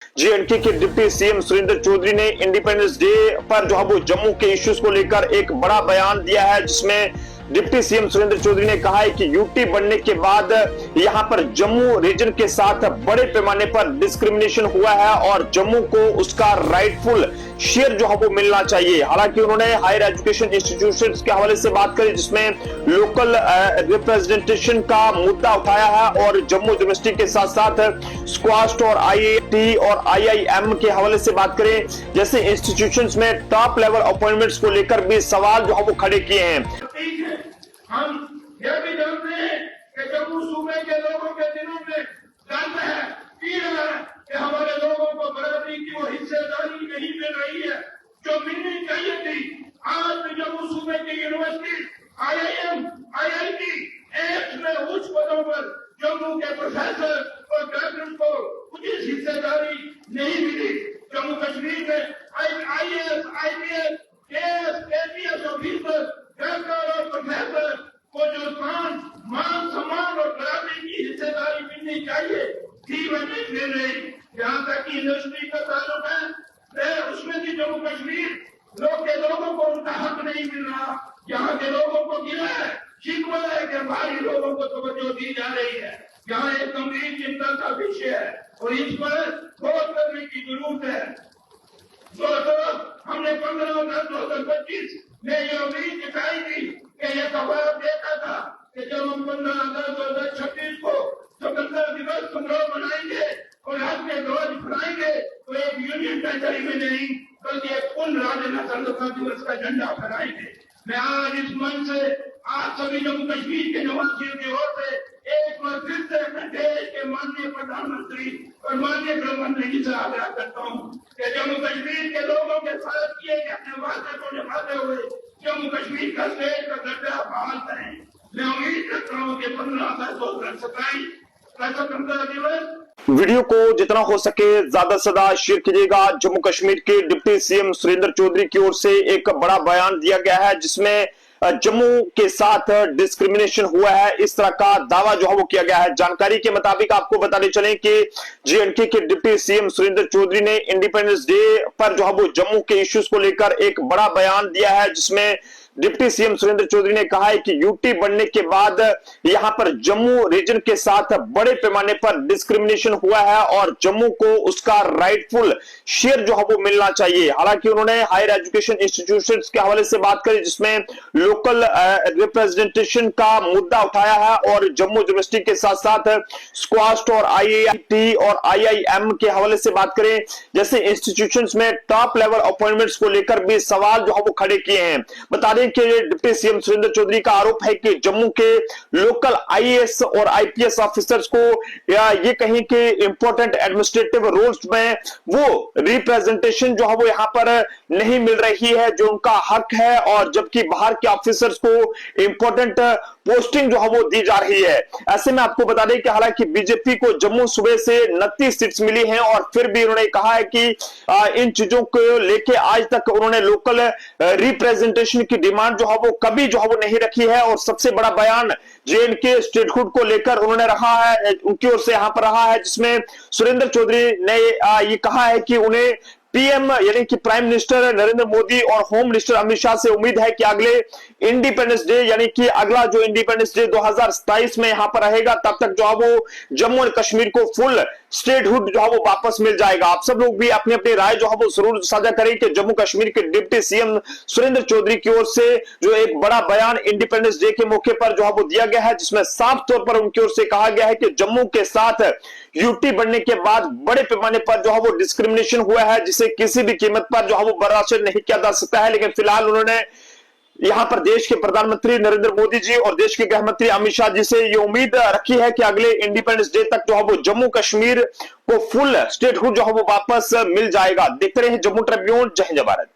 J&K के deputy CM Surendra Chaudhary ने independence day पर जो है वो जम्मू के इश्यूज को लेकर एक बड़ा बयान दिया है, जिसमें डिप्टी सीएम सुरेंद्र चौधरी ने कहा है कि यूटी बनने के बाद यहां पर जम्मू रीजन के साथ बड़े पैमाने पर डिस्क्रिमिनेशन हुआ है और जम्मू को उसका राइटफुल शेयर जो है वो मिलना चाहिए। हालांकि उन्होंने हायर एजुकेशन इंस्टीट्यूशंस के हवाले से बात करी, जिसमें लोकल रिप्रेजेंटेशन का मुद्दा उठाया है और जम्मू यूनिवर्सिटी के साथ साथ स्क्वास्ट और आईआईटी और आईआईएम के हवाले से बात करें, जैसे इंस्टीट्यूशंस में टॉप लेवल अपॉइंटमेंट्स को लेकर भी सवाल जो है वो खड़े किए हैं। हम यह भी जानते हैं कि जम्मू सूबे के लोगों के दिलों में दर्द है, पीड़ है कि हमारे लोगों को बराबरी की वो हिस्सेदारी नहीं मिल रही है जो मिलनी चाहिए थी। आज भी जम्मू सूबे की यूनिवर्सिटी, आईआईएम, आईआईटी, एम्स में उच्च पदों पर जम्मू के प्रोफेसर और ग्रेजुएट को उचित हिस्सेदारी नहीं मिली। जम्मू कश्मीर में IAS, IPS, KS, KPS officer, doctor और प्रोफेसर को जो मान सम्मान और बराबरी की हिस्सेदारी मिलनी चाहिए थी, वह नहीं मिल रही। जहाँ तक की यूनिवर्सिटी का ताल्लुक है, उसमें भी जम्मू कश्मीर के लोगों को उनका हक नहीं मिल रहा। यहाँ के लोगों को गिरा है, शिकवा है कि बाहरी लोगों को तवज्जो दी जा रही है। यहाँ एक गंभीर चिंता का विषय है और इस पर गौर करने की जरूरत है। दोस्तों, हमने 15/10/2025 में यह उम्मीद दिखाई थी कि यह ख्वाब देखा था कि जब हम 15/10/2026 को स्वतंत्रता दिवस समारोह मनाएंगे और राष्ट्रीय ध्वज फहराएंगे तो एक यूनियन टेरिटरी में नहीं बल्कि एक पूर्ण राज्य में स्वतंत्रता दिवस का झंडा फहराएंगे। मैं आज इस मंच से आज सभी जम्मू कश्मीर के निवासियों की ओर से एक बार फिर से अपने देश के माननीय प्रधानमंत्री और माननीय गृह मंत्री जी से आग्रह करता हूँ कि जम्मू कश्मीर के लोगों के साथ किए गए अपने वादे को निभाते हुए जम्मू कश्मीर का स्टेट का दर्जा बहाल करें। मैं उम्मीद करता हूँ कि 15/10/2027 का स्वतंत्रता दिवस। वीडियो को जितना हो सके ज्यादा से ज्यादा शेयर कीजिएगा। जम्मू कश्मीर के डिप्टी सीएम सुरेंद्र चौधरी की ओर से एक बड़ा बयान दिया गया है, जिसमें जम्मू के साथ डिस्क्रिमिनेशन हुआ है, इस तरह का दावा जो है वो किया गया है। जानकारी के मुताबिक आपको बताने चलें कि जेएंडके के डिप्टी सीएम सुरेंद्र चौधरी ने इंडिपेंडेंस डे पर जो है वो जम्मू के इश्यूज को लेकर एक बड़ा बयान दिया है, जिसमें डिप्टी सीएम सुरेंद्र चौधरी ने कहा है कि यूटी बनने के बाद यहां पर जम्मू रीजन के साथ बड़े पैमाने पर डिस्क्रिमिनेशन हुआ है और जम्मू को उसका राइटफुल शेयर जो है वो मिलना चाहिए। हालांकि उन्होंने हायर एजुकेशन इंस्टीट्यूशंस के हवाले से बात करी, जिसमें लोकल रिप्रेजेंटेशन का मुद्दा उठाया है और जम्मू यूनिवर्सिटी के साथ साथ स्क्वास्ट और आईआईटी और आईआईएम के हवाले से बात करें, जैसे इंस्टीट्यूशंस में टॉप लेवल अपॉइंटमेंट्स को लेकर भी सवाल जो है वो खड़े किए हैं। बता दें कि डिप्टी सीएम सुरेंद्र चौधरी का आरोप है कि जम्मू के लोकल आईएएस और आईपीएस ऑफिसर्स को या ये कहीं कि इंपॉर्टेंट एडमिनिस्ट्रेटिव रोल्स में वो रिप्रेजेंटेशन जो है वो यहां पर नहीं मिल रही है जो उनका हक है, और जबकि बाहर के ऑफिसर्स को इंपॉर्टेंट पोस्टिंग जो है वो दी जा रही है। ऐसे में आपको बता दें कि हालांकि बीजेपी को जम्मू सूबे से 29 सीट्स मिली हैं और फिर भी उन्होंने कहा है कि इन चीजों को लेके आज तक उन्होंने लोकल रिप्रेजेंटेशन की डिमांड जो है वो कभी जो है वो नहीं रखी है। और सबसे बड़ा बयान जेएंडके स्टेटहुड को लेकर उन्होंने रखा है, उनकी ओर से यहां पर रहा है, जिसमें सुरेंद्र चौधरी ने ये कहा है कि उन्हें पीएम यानी कि प्राइम मिनिस्टर नरेंद्र मोदी और होम मिनिस्टर अमित शाह से उम्मीद है कि अगले इंडिपेंडेंस डे यानी कि अगला जो इंडिपेंडेंस डे 2027 में यहां पर रहेगा, तब तक जो है वो जम्मू और कश्मीर को फुल स्टेटहुड जो है वो वापस मिल जाएगा। आप सब लोग भी अपनी अपनी राय जो है वो जरूर साझा करें कि जम्मू कश्मीर के डिप्टी सीएम सुरेंद्र चौधरी की ओर से जो एक बड़ा बयान इंडिपेंडेंस डे के मौके पर जो है वो दिया गया है, जिसमें साफ तौर पर उनकी ओर से कहा गया है कि जम्मू के साथ यूटी बनने के बाद बड़े पैमाने पर जो है वो डिस्क्रिमिनेशन हुआ है, जिसे किसी भी कीमत पर जो है वो बर्दाश्त नहीं किया जा सकता है। लेकिन फिलहाल उन्होंने यहां पर देश के प्रधानमंत्री नरेंद्र मोदी जी और देश के गृह मंत्री अमित शाह जी से ये उम्मीद रखी है कि अगले इंडिपेंडेंस डे तक जो है वो जम्मू कश्मीर को फुल स्टेटहुड जो है वो वापस मिल जाएगा। देखते रहे जम्मू ट्रिब्यून। जय हिंद, जय भारत।